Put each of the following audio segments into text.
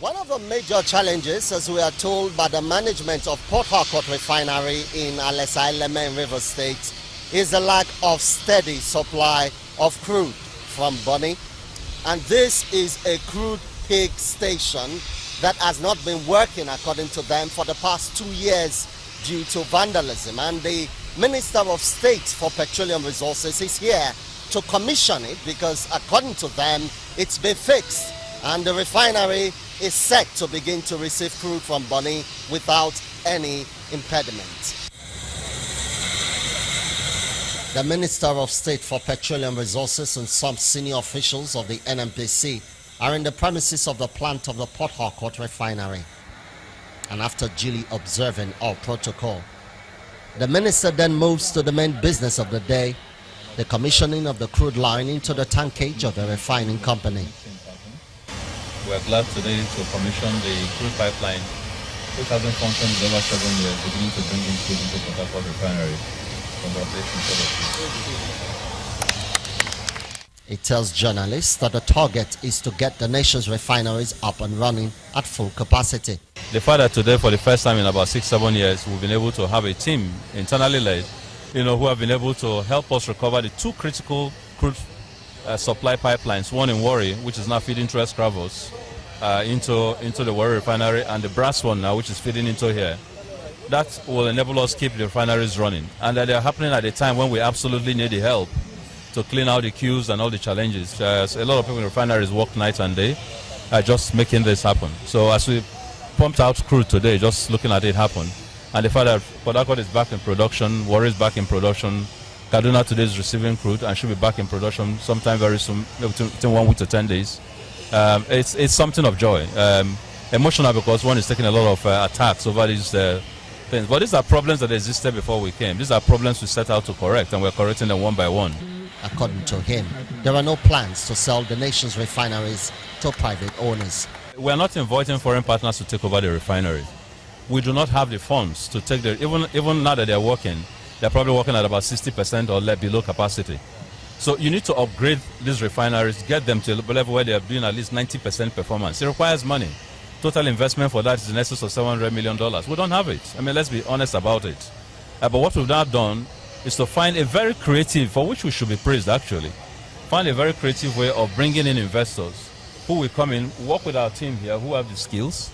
One of the major challenges, as we are told by the management of Port Harcourt Refinery in Alesa-Eleme in River State, is the lack of steady supply of crude from Bonny. And this is a crude pig station that has not been working, according to them, for the past 2 years due to vandalism. And the Minister of State for Petroleum Resources is here to commission it because, according to them, it's been fixed. And the refinery is set to begin to receive crude from Bonny without any impediment. The Minister of State for Petroleum Resources and some senior officials of the NNPC are in the premises of the plant of the Port Harcourt Refinery. And after duly observing all protocol, the Minister then moves to the main business of the day, the commissioning of the crude line into the tankage of the refining company. We are glad today to commission the crude pipeline, which has been functioning for over 7 years, beginning to bring in crude into Port Harcourt Refinery. It tells journalists that the target is to get the nation's refineries up and running at full capacity. The fact that today, for the first time in about 6-7 years, we've been able to have a team internally led, who have been able to help us recover the two critical crude supply pipelines, one in Warri, which is now feeding Tres Cravos into the Warri refinery, and the brass one now, which is feeding into here. That will enable us to keep the refineries running. And that they are happening at a time when we absolutely need the help to clean out the queues and all the challenges. A lot of people in refineries work night and day just making this happen. So as we pumped out crude today, just looking at it happen, and the fact that Port Harcourt is back in production, Warri is back in production, Kaduna today is receiving crude and should be back in production sometime very soon, within 1 week to 10 days. It's something of joy. Emotional because one is taking a lot of attacks over these things. But these are problems that existed before we came. These are problems we set out to correct, and we're correcting them one by one. According to him, there are no plans to sell the nation's refineries to private owners. We are not inviting foreign partners to take over the refinery. We do not have the funds to take even now that they're working, they're probably working at about 60% or below capacity. So you need to upgrade these refineries, get them to a level where they're doing at least 90% performance. It requires money. Total investment for that is in excess of $700 million. We don't have it. I mean, let's be honest about it. But what we've now done is to find a very creative, for which we should be praised actually, find a very creative way of bringing in investors who will come in, work with our team here who have the skills,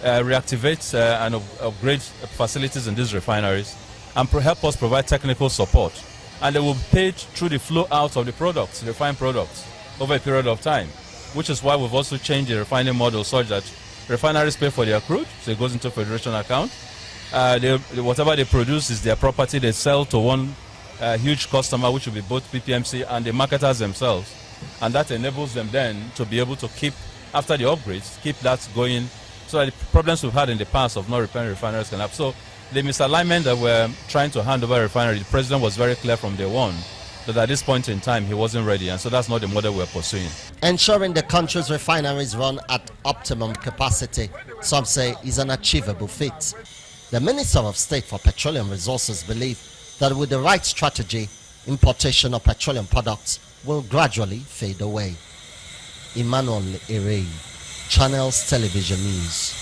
reactivate and upgrade facilities in these refineries, and help us provide technical support. And they will be paid through the flow out of the products, the refined products, over a period of time, which is why we've also changed the refining model such that refineries pay for their crude, so it goes into Federation account. Whatever they produce is their property. They sell to one huge customer, which will be both PPMC and the marketers themselves. And that enables them then to be able to keep, after the upgrades, keep that going, so that the problems we've had in the past of not repairing refineries can happen. So the misalignment that we're trying to hand over refinery, the president was very clear from day one that at this point in time he wasn't ready, and so that's not the model we're pursuing. Ensuring the country's refineries run at optimum capacity, some say, is an achievable feat. The Minister of State for Petroleum Resources believes that with the right strategy, importation of petroleum products will gradually fade away. Emmanuel Ere, Channels Television News.